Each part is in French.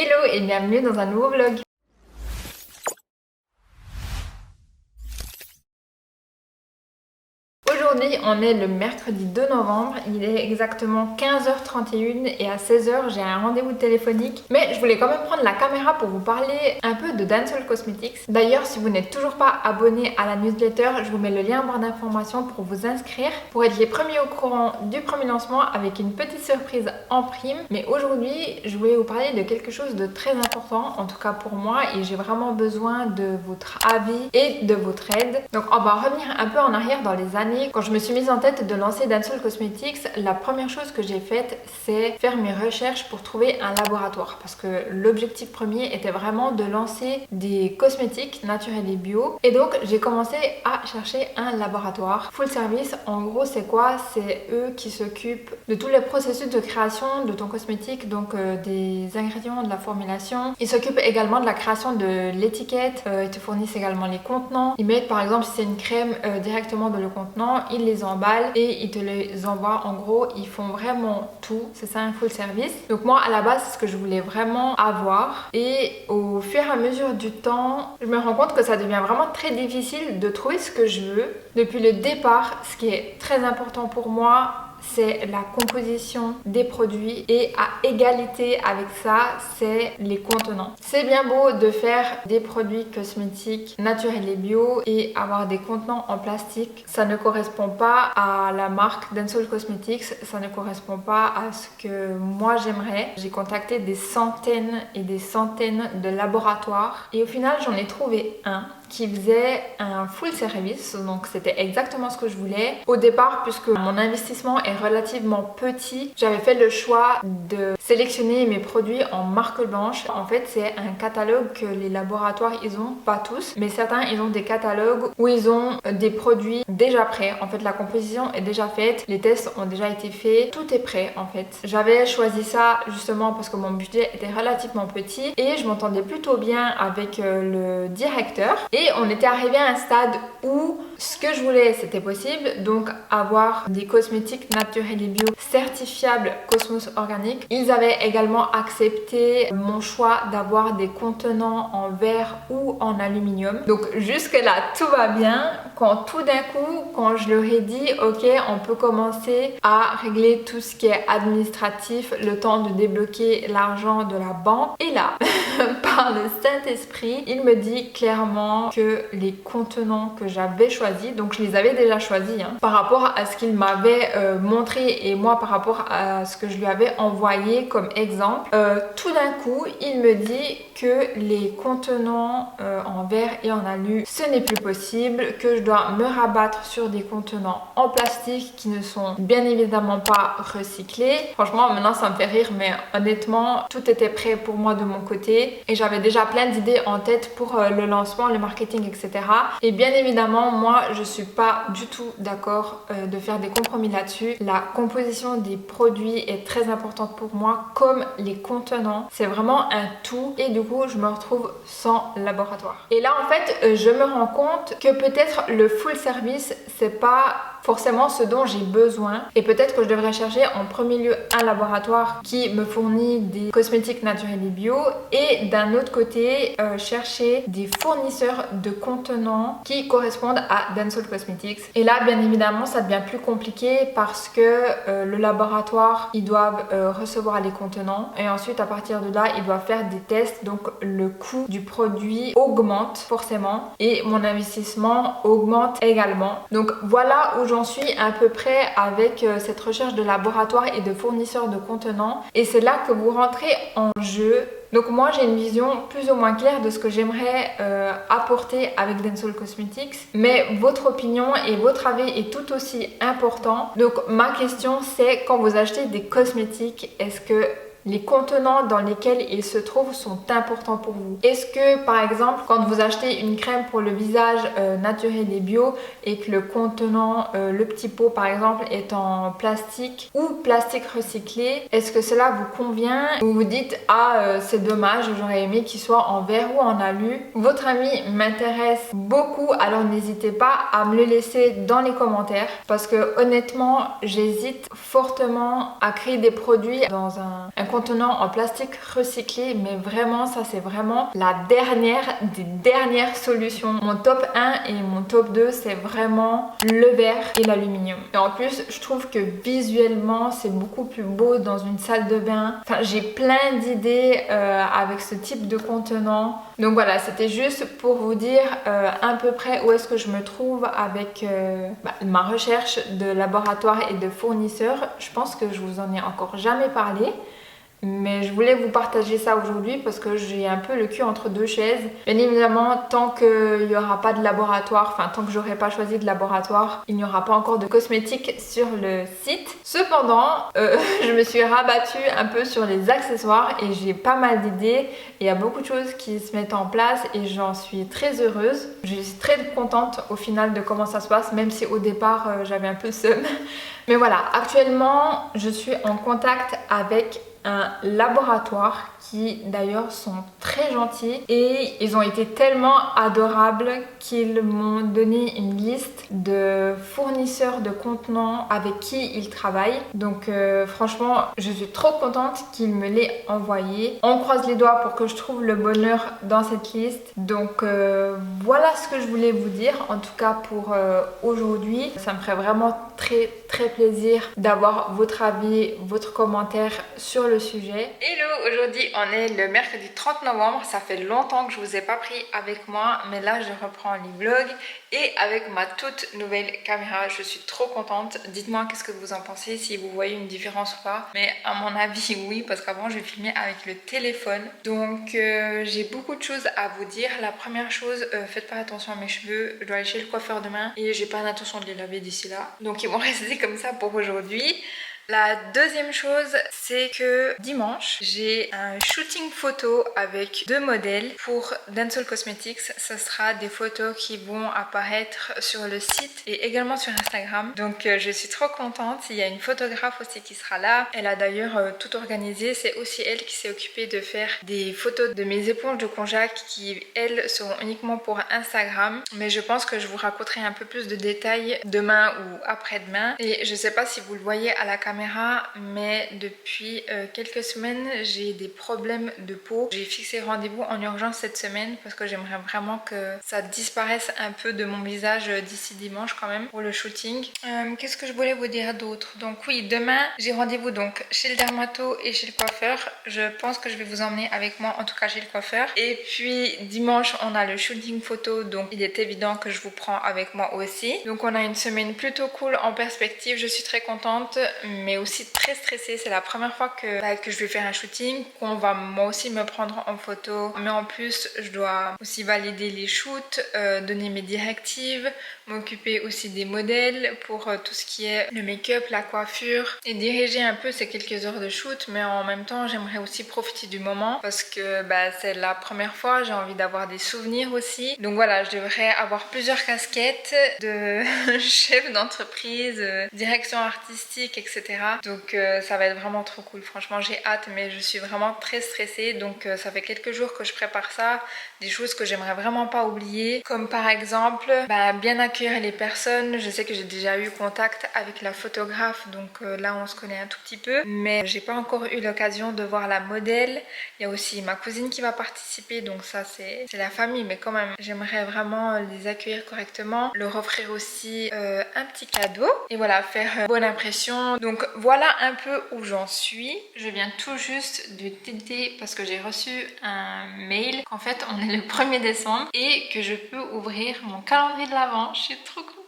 Hello et bienvenue dans un nouveau vlog. Aujourd'hui, on est le mercredi 2 novembre, il est exactement 15h31 et à 16h j'ai un rendez-vous téléphonique. Mais je voulais quand même prendre la caméra pour vous parler un peu de Dancehall Cosmetics. D'ailleurs, si vous n'êtes toujours pas abonné à la newsletter, je vous mets le lien en barre d'informations pour vous inscrire, pour être les premiers au courant du premier lancement avec une petite surprise en prime. Mais aujourd'hui, je voulais vous parler de quelque chose de très important, en tout cas pour moi, et j'ai vraiment besoin de votre avis et de votre aide. Donc on va revenir un peu en arrière dans les années. Quand je me suis mise en tête de lancer Dancehall Cosmetics, la première chose que j'ai faite, c'est faire mes recherches pour trouver un laboratoire. Parce que l'objectif premier était vraiment de lancer des cosmétiques naturels et bio. Et donc, j'ai commencé à chercher un laboratoire. Full service, en gros, c'est quoi? C'est eux qui s'occupent de tous les processus de création de ton cosmétique, donc des ingrédients, de la formulation. Ils s'occupent également de la création de l'étiquette. Ils te fournissent également les contenants. Ils mettent, par exemple, si c'est une crème, directement dans le contenant. Ils les emballent et ils te les envoient. En gros, ils font vraiment tout. C'est ça un full service. Donc moi, à la base, c'est ce que je voulais vraiment avoir. Et au fur et à mesure du temps, je me rends compte que ça devient vraiment très difficile de trouver ce que je veux. Depuis le départ, ce qui est très important pour moi, c'est la composition des produits, et à égalité avec ça, c'est les contenants. C'est bien beau de faire des produits cosmétiques naturels et bio et avoir des contenants en plastique. Ça ne correspond pas à la marque Dancehall Cosmetics, ça ne correspond pas à ce que moi j'aimerais. J'ai contacté des centaines et des centaines de laboratoires et au final j'en ai trouvé un qui faisait un full service, donc c'était exactement ce que je voulais. Au départ, puisque mon investissement est relativement petit, j'avais fait le choix de sélectionner mes produits en marque blanche. En fait, c'est un catalogue que les laboratoires, ils ont, pas tous, mais certains, ils ont des catalogues où ils ont des produits déjà prêts. En fait, la composition est déjà faite, les tests ont déjà été faits, tout est prêt en fait. J'avais choisi ça justement parce que mon budget était relativement petit et je m'entendais plutôt bien avec le directeur. Et on était arrivé à un stade où ce que je voulais, c'était possible. Donc avoir des cosmétiques naturels et bio certifiables Cosmos Organic. Ils avaient également accepté mon choix d'avoir des contenants en verre ou en aluminium. Donc jusque là, tout va bien. Quand tout d'un coup, quand je leur ai dit ok, on peut commencer à régler tout ce qui est administratif, le temps de débloquer l'argent de la banque. Et là, par le Saint-Esprit, il me dit clairement que les contenants que j'avais choisis, donc je les avais déjà choisis par rapport à ce qu'il m'avait montré et moi par rapport à ce que je lui avais envoyé comme exemple, tout d'un coup il me dit que les contenants en verre et en alu, ce n'est plus possible, que je dois me rabattre sur des contenants en plastique qui ne sont bien évidemment pas recyclés. Franchement maintenant ça me fait rire, mais honnêtement tout était prêt pour moi de mon côté et j'avais déjà plein d'idées en tête pour le lancement, le marketing, etc. Et bien évidemment moi je suis pas du tout d'accord de faire des compromis là-dessus. La composition des produits est très importante pour moi, comme les contenants. C'est vraiment un tout et du coup je me retrouve sans laboratoire. Et là en fait je me rends compte que peut-être le full service c'est pas forcément ce dont j'ai besoin et peut-être que je devrais chercher en premier lieu un laboratoire qui me fournit des cosmétiques naturels et bio et d'un autre côté chercher des fournisseurs de contenants qui correspondent à Dancehall Cosmetics. Et là bien évidemment ça devient plus compliqué parce que le laboratoire ils doivent recevoir les contenants et ensuite à partir de là ils doivent faire des tests, donc le coût du produit augmente forcément et mon investissement augmente également. Donc voilà où j'en suis à peu près avec cette recherche de laboratoire et de fournisseurs de contenants et c'est là que vous rentrez en jeu. Donc moi j'ai une vision plus ou moins claire de ce que j'aimerais apporter avec Dancehall Cosmetics, mais votre opinion et votre avis est tout aussi important. Donc ma question c'est, quand vous achetez des cosmétiques, est-ce que les contenants dans lesquels ils se trouvent sont importants pour vous? Est-ce que par exemple quand vous achetez une crème pour le visage naturel et bio et que le contenant, le petit pot par exemple est en plastique ou plastique recyclé, est-ce que cela vous convient? Vous vous dites ah c'est dommage, j'aurais aimé qu'il soit en verre ou en alu. Votre avis m'intéresse beaucoup, alors n'hésitez pas à me le laisser dans les commentaires parce que honnêtement j'hésite fortement à créer des produits dans un contenant en plastique recyclé, mais vraiment ça c'est vraiment la dernière des dernières solutions. Mon top 1 et mon top 2 c'est vraiment le verre et l'aluminium. Et en plus je trouve que visuellement c'est beaucoup plus beau dans une salle de bain. Enfin j'ai plein d'idées avec ce type de contenant. Donc voilà, c'était juste pour vous dire à peu près où est-ce que je me trouve avec ma recherche de laboratoire et de fournisseurs. Je pense que je vous en ai encore jamais parlé. Mais je voulais vous partager ça aujourd'hui parce que j'ai un peu le cul entre deux chaises. Bien évidemment, tant qu'il n'y aura pas de laboratoire, enfin tant que j'aurai pas choisi de laboratoire, il n'y aura pas encore de cosmétiques sur le site. Cependant, je me suis rabattue un peu sur les accessoires et j'ai pas mal d'idées. Il y a beaucoup de choses qui se mettent en place et j'en suis très heureuse. Je suis très contente au final de comment ça se passe, même si au départ j'avais un peu seum. Mais voilà, actuellement je suis en contact avec un laboratoire qui d'ailleurs sont très gentils et ils ont été tellement adorables qu'ils m'ont donné une liste de fournisseurs de contenants avec qui ils travaillent. Donc franchement je suis trop contente qu'ils me l'aient envoyé. On croise les doigts pour que je trouve le bonheur dans cette liste. Donc voilà ce que je voulais vous dire en tout cas pour aujourd'hui. Ça me ferait vraiment très plaisir d'avoir votre avis, votre commentaire sur le sujet. Hello, aujourd'hui on est le mercredi 30 novembre, ça fait longtemps que je vous ai pas pris avec moi, mais là je reprends les vlogs et avec ma toute nouvelle caméra, je suis trop contente. Dites-moi qu'est-ce que vous en pensez, si vous voyez une différence ou pas, mais à mon avis oui, parce qu'avant je filmais avec le téléphone. Donc j'ai beaucoup de choses à vous dire. La première chose, faites pas attention à mes cheveux, je dois aller chez le coiffeur demain et j'ai pas l'intention de les laver d'ici là, donc ils vont rester comme ça pour aujourd'hui. La deuxième chose, c'est que dimanche, j'ai un shooting photo avec 2 modèles pour Dental Cosmetics. Ce sera des photos qui vont apparaître sur le site et également sur Instagram. Donc je suis trop contente. Il y a une photographe aussi qui sera là. Elle a d'ailleurs tout organisé. C'est aussi elle qui s'est occupée de faire des photos de mes éponges de konjac qui, elles, seront uniquement pour Instagram. Mais je pense que je vous raconterai un peu plus de détails demain ou après-demain. Et je sais pas si vous le voyez à la caméra, mais depuis quelques semaines j'ai des problèmes de peau. J'ai fixé rendez-vous en urgence cette semaine parce que j'aimerais vraiment que ça disparaisse un peu de mon visage d'ici dimanche quand même pour le shooting. Qu'est-ce que je voulais vous dire d'autre? Donc oui, demain j'ai rendez-vous donc chez le dermato et chez le coiffeur. Je pense que je vais vous emmener avec moi, en tout cas chez le coiffeur. Et puis dimanche on a le shooting photo, donc il est évident que je vous prends avec moi aussi. Donc on a une semaine plutôt cool en perspective, je suis très contente, mais aussi très stressée. C'est la première fois que je vais faire un shooting, qu'on va moi aussi me prendre en photo, mais en plus je dois aussi valider les shoots, donner mes directives, m'occuper aussi des modèles pour tout ce qui est le make-up, la coiffure et diriger un peu ces quelques heures de shoot. Mais en même temps j'aimerais aussi profiter du moment parce que c'est la première fois, j'ai envie d'avoir des souvenirs aussi. Donc voilà, je devrais avoir plusieurs casquettes de chef d'entreprise, direction artistique, etc. Donc ça va être vraiment trop cool. Franchement j'ai hâte, mais je suis vraiment très stressée. Donc ça fait quelques jours que je prépare ça. Des choses que j'aimerais vraiment pas oublier, comme par exemple bien accueillir les personnes. Je sais que j'ai déjà eu contact avec la photographe, donc là on se connaît un tout petit peu, mais j'ai pas encore eu l'occasion de voir la modèle. Il y a aussi ma cousine qui va participer, donc ça c'est la famille, mais quand même j'aimerais vraiment les accueillir correctement, leur offrir aussi un petit cadeau et voilà, faire bonne impression. Donc voilà un peu où j'en suis. Je viens tout juste de tilter parce que j'ai reçu un mail qu'en fait on est le 1er décembre et que je peux ouvrir mon calendrier de l'Avent. Je suis trop contente.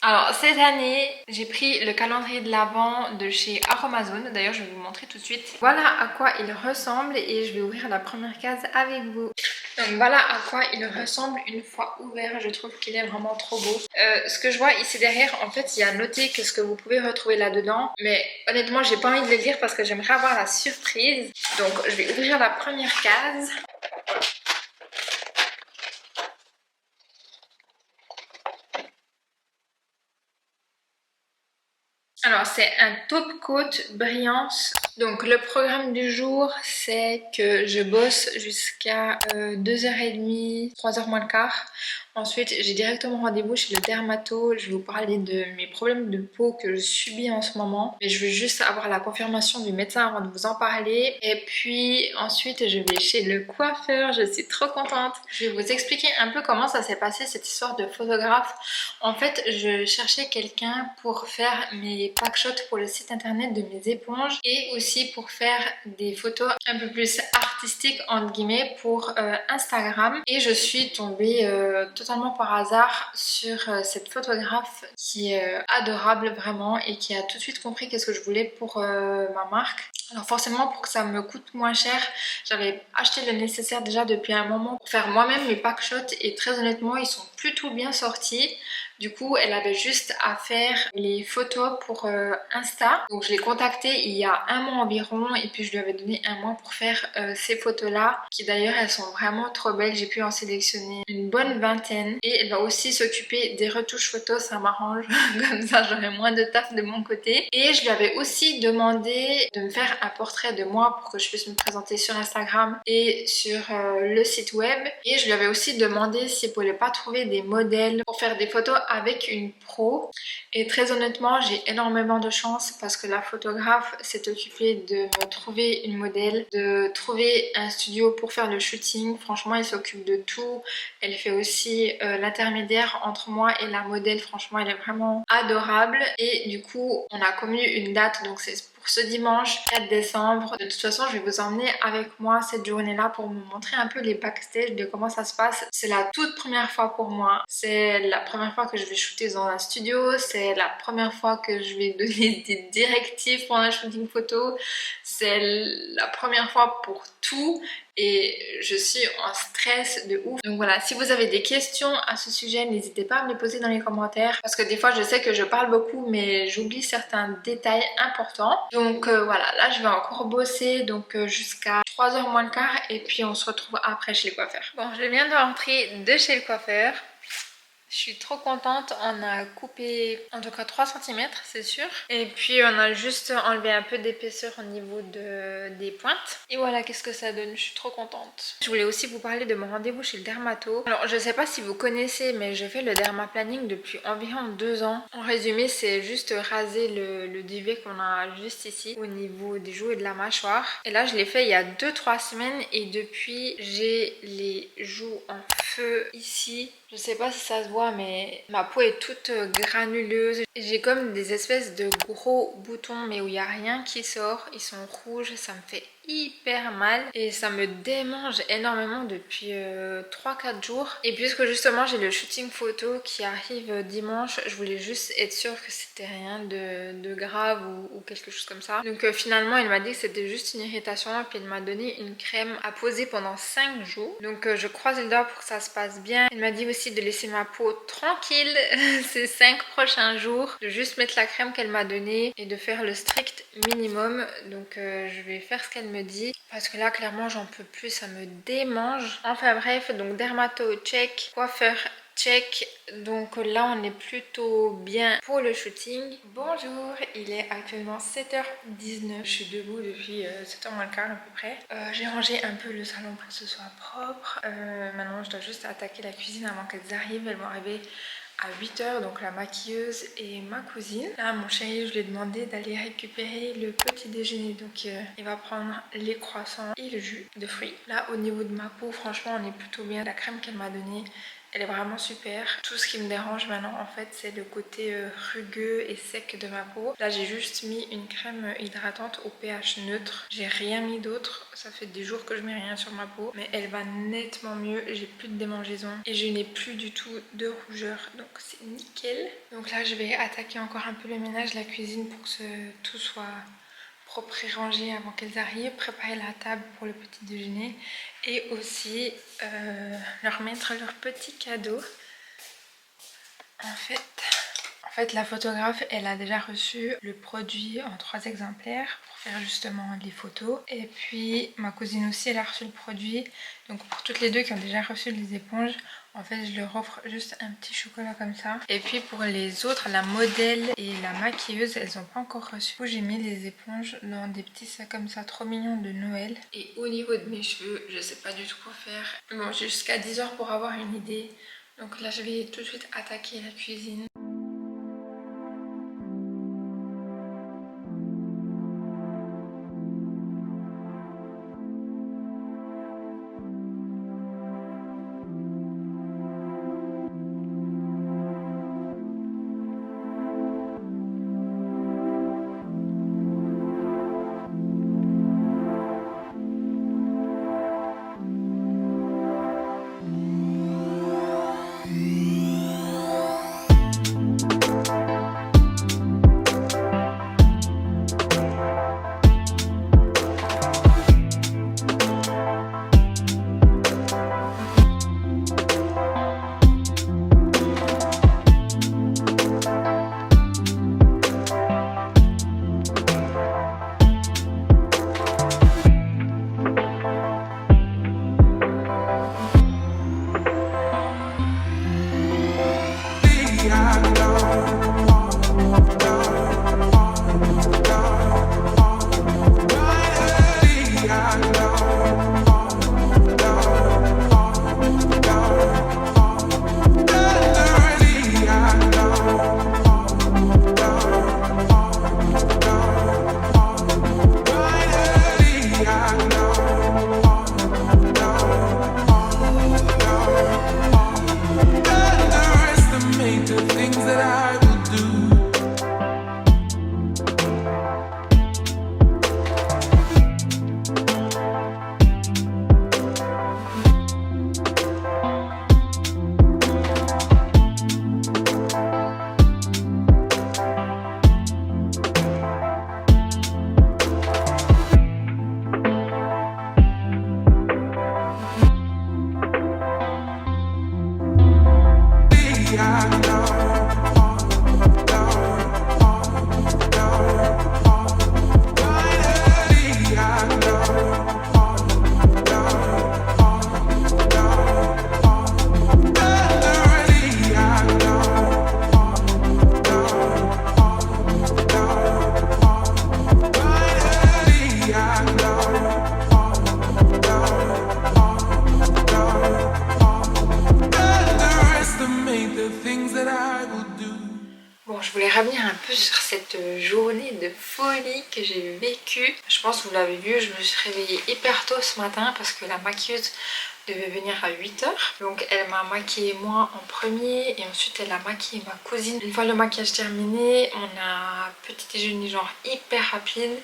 Alors cette année j'ai pris le calendrier de l'Avent de chez Aromazone. D'ailleurs je vais vous montrer tout de suite. Voilà à quoi il ressemble et je vais ouvrir la première case avec vous. Donc voilà à quoi il ressemble une fois ouvert. Je trouve qu'il est vraiment trop beau. Ce que je vois ici derrière, en fait il y a noté que ce que vous pouvez retrouver là-dedans, mais honnêtement j'ai pas envie de le lire parce que j'aimerais avoir la surprise. Donc je vais ouvrir la première case. Alors c'est un top coat brillance. Donc le programme du jour c'est que je bosse jusqu'à 2h30, 3h moins le quart. Ensuite, j'ai directement rendez-vous chez le dermato. Je vais vous parler de mes problèmes de peau que je subis en ce moment. Mais je veux juste avoir la confirmation du médecin avant de vous en parler. Et puis ensuite, je vais chez le coiffeur. Je suis trop contente. Je vais vous expliquer un peu comment ça s'est passé cette histoire de photographe. En fait, je cherchais quelqu'un pour faire mes packshots pour le site internet de mes éponges et aussi pour faire des photos un peu plus artistiques entre guillemets pour Instagram. Et je suis tombée totalement par hasard sur cette photographe qui est adorable vraiment et qui a tout de suite compris qu'est-ce que je voulais pour ma marque. Alors forcément, pour que ça me coûte moins cher, j'avais acheté le nécessaire déjà depuis un moment pour faire moi-même mes packshots et très honnêtement ils sont plutôt bien sortis. Du coup, elle avait juste à faire les photos pour Insta. Donc je l'ai contactée il y a un mois environ et puis je lui avais donné un mois pour faire ces photos-là qui d'ailleurs elles sont vraiment trop belles. J'ai pu en sélectionner une bonne vingtaine et elle va aussi s'occuper des retouches photos, ça m'arrange. Comme ça j'aurai moins de taf de mon côté. Et je lui avais aussi demandé de me faire un portrait de moi pour que je puisse me présenter sur Instagram et sur le site web. Et je lui avais aussi demandé si elle pouvait pas trouver des modèles pour faire des photos avec une pro. Et très honnêtement, j'ai énormément de chance parce que la photographe s'est occupée de me trouver une modèle, de trouver un studio pour faire le shooting. Franchement, elle s'occupe de tout. Elle fait aussi l'intermédiaire entre moi et la modèle. Franchement, elle est vraiment adorable. Et du coup, on a convenu une date, donc c'est pour ce dimanche 4 décembre. De toute façon, je vais vous emmener avec moi cette journée-là pour vous montrer un peu les backstage de comment ça se passe. C'est la toute première fois pour moi. C'est la première fois que je vais shooter dans un studio. C'est la première fois que je vais donner des directives pour un shooting photo. C'est la première fois pour tout. Et je suis en stress de ouf. Donc voilà, si vous avez des questions à ce sujet, n'hésitez pas à me les poser dans les commentaires. Parce que des fois, je sais que je parle beaucoup, mais j'oublie certains détails importants. Donc voilà, là, je vais encore bosser donc jusqu'à 3h moins le quart. Et puis, on se retrouve après chez le coiffeur. Bon, je viens de rentrer de chez le coiffeur. Je suis trop contente, on a coupé en tout cas 3 cm c'est sûr. Et puis on a juste enlevé un peu d'épaisseur au niveau des pointes. Et voilà qu'est-ce que ça donne, je suis trop contente. Je voulais aussi vous parler de mon rendez-vous chez le dermato. Alors je sais pas si vous connaissez mais je fais le dermaplaning depuis environ 2 ans. En résumé c'est juste raser le duvet qu'on a juste ici au niveau des joues et de la mâchoire. Et là je l'ai fait il y a 2-3 semaines et depuis j'ai les joues en feu ici. Je sais pas si ça se voit mais ma peau est toute granuleuse. J'ai comme des espèces de gros boutons mais où il n'y a rien qui sort. Ils sont rouges, ça me fait hyper mal et ça me démange énormément depuis 3-4 jours. Et puisque justement j'ai le shooting photo qui arrive dimanche, je voulais juste être sûre que c'était rien de grave ou quelque chose comme ça. Donc finalement il m'a dit que c'était juste une irritation et puis il m'a donné une crème à poser pendant 5 jours. Donc je croise les doigts pour que ça se passe bien. Il m'a dit aussi de laisser ma peau tranquille ces 5 prochains jours, de juste mettre la crème qu'elle m'a donnée et de faire le strict minimum. Donc je vais faire ce qu'elle me dit parce que là clairement j'en peux plus, ça me démange. Enfin bref, donc dermato check, coiffeur check, donc là on est plutôt bien pour le shooting. Bonjour, il est actuellement 7h19, je suis debout depuis 7h moins le quart à peu près. J'ai rangé un peu le salon pour que ce soit propre. Maintenant je dois juste attaquer la cuisine avant qu'elles arrivent, elles vont arriver à 8h, donc la maquilleuse et ma cousine. Là mon chéri, je lui ai demandé d'aller récupérer le petit déjeuner, donc il va prendre les croissants et le jus de fruits. Là au niveau de ma peau, franchement on est plutôt bien. La crème qu'elle m'a donnée, elle est vraiment super. Tout ce qui me dérange maintenant en fait c'est le côté rugueux et sec de ma peau. Là j'ai juste mis une crème hydratante au pH neutre. J'ai rien mis d'autre. Ça fait des jours que je mets rien sur ma peau. Mais elle va nettement mieux. J'ai plus de démangeaisons. Et je n'ai plus du tout de rougeur. Donc c'est nickel. Donc là je vais attaquer encore un peu le ménage, la cuisine pour que tout soit propre et rangé avant qu'elles arrivent, préparer la table pour le petit déjeuner et aussi leur mettre leur petit cadeau. En fait, la photographe, elle a déjà reçu le produit en 3 exemplaires pour faire justement les photos. Et puis ma cousine aussi, elle a reçu le produit. Donc pour toutes les deux qui ont déjà reçu les éponges, en fait je leur offre juste un petit chocolat comme ça. Et puis pour les autres, la modèle et la maquilleuse, elles n'ont pas encore reçu. Du coup j'ai mis les éponges dans des petits sacs comme ça trop mignons de Noël. Et au niveau de mes cheveux, je sais pas du tout quoi faire. Bon, j'ai jusqu'à 10h pour avoir une idée. Donc là je vais tout de suite attaquer la cuisine. Bon, je voulais revenir un peu sur cette journée de folie que j'ai vécue. Je pense que vous l'avez vu, je me suis réveillée hyper tôt ce matin parce que la maquilleuse devait venir à 8 h. Donc elle m'a maquillé moi en premier et ensuite elle a maquillé ma cousine. Une fois le maquillage terminé, on a un petit déjeuner genre hyper rapide.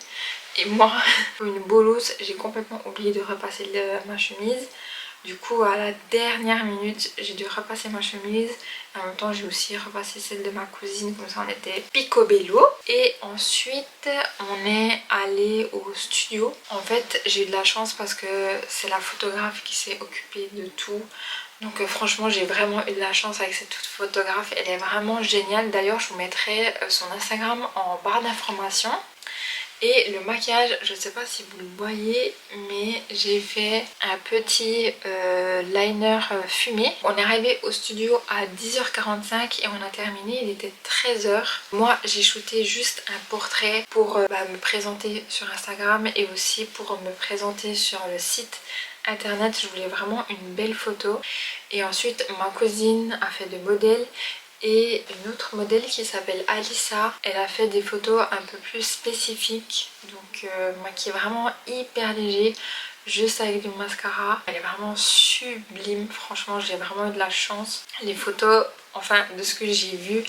Et moi, pour une bolosse, j'ai complètement oublié de repasser ma chemise. Du coup, à la dernière minute, j'ai dû repasser ma chemise. En même temps, j'ai aussi repassé celle de ma cousine. Comme ça, on était picobello. Et ensuite, on est allé au studio. En fait, j'ai eu de la chance parce que c'est la photographe qui s'est occupée de tout. Donc franchement, j'ai vraiment eu de la chance avec cette photographe. Elle est vraiment géniale. D'ailleurs, je vous mettrai son Instagram en barre d'informations. Et le maquillage, je ne sais pas si vous le voyez, mais j'ai fait un petit liner fumé. On est arrivé au studio à 10 h 45 et on a terminé, il était 13 h. Moi, j'ai shooté juste un portrait pour me présenter sur Instagram et aussi pour me présenter sur le site internet. Je voulais vraiment une belle photo. Et ensuite, ma cousine a fait des modèles. Et une autre modèle qui s'appelle Alissa, elle a fait des photos un peu plus spécifiques, donc maquillée vraiment hyper léger, juste avec du mascara. Elle est vraiment sublime, franchement j'ai vraiment eu de la chance. Les photos, enfin de ce que j'ai vu,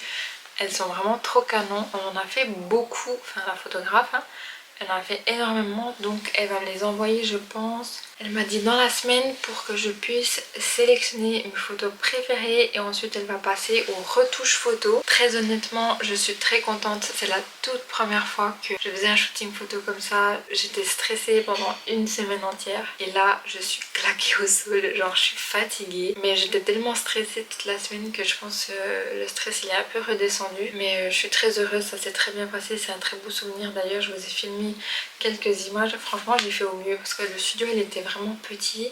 elles sont vraiment trop canon. On en a fait beaucoup, enfin la photographe, hein, elle en a fait énormément, donc elle va me les envoyer je pense. Elle m'a dit dans la semaine pour que je puisse sélectionner mes photos préférées et ensuite elle va passer aux retouches photos. Très honnêtement, je suis très contente. C'est la toute première fois que je faisais un shooting photo comme ça. J'étais stressée pendant une semaine entière et là je suis claquée au sol, genre je suis fatiguée. Mais j'étais tellement stressée toute la semaine que je pense que le stress il est un peu redescendu. Mais je suis très heureuse, ça s'est très bien passé, c'est un très beau souvenir. D'ailleurs je vous ai filmé quelques images, franchement j'ai fait au mieux parce que le studio il était vraiment petit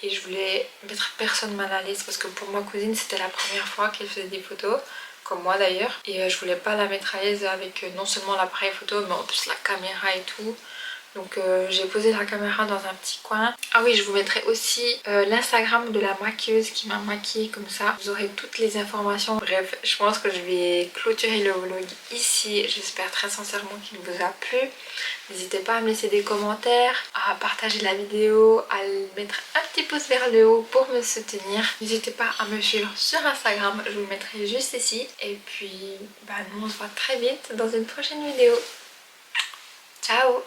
et je voulais mettre personne mal à l'aise parce que pour ma cousine c'était la première fois qu'elle faisait des photos, comme moi d'ailleurs, et je voulais pas la mettre à l'aise avec non seulement l'appareil photo mais en plus la caméra et tout. Donc j'ai posé la caméra dans un petit coin. Ah oui, je vous mettrai aussi l'Instagram de la maquilleuse qui m'a maquillée, comme ça vous aurez toutes les informations. Bref, je pense que je vais clôturer le vlog ici. J'espère très sincèrement qu'il vous a plu. N'hésitez pas à me laisser des commentaires, à partager la vidéo, à mettre un petit pouce vers le haut pour me soutenir. N'hésitez pas à me suivre sur Instagram, je vous le mettrai juste ici. Et puis, nous on se voit très vite dans une prochaine vidéo. Ciao!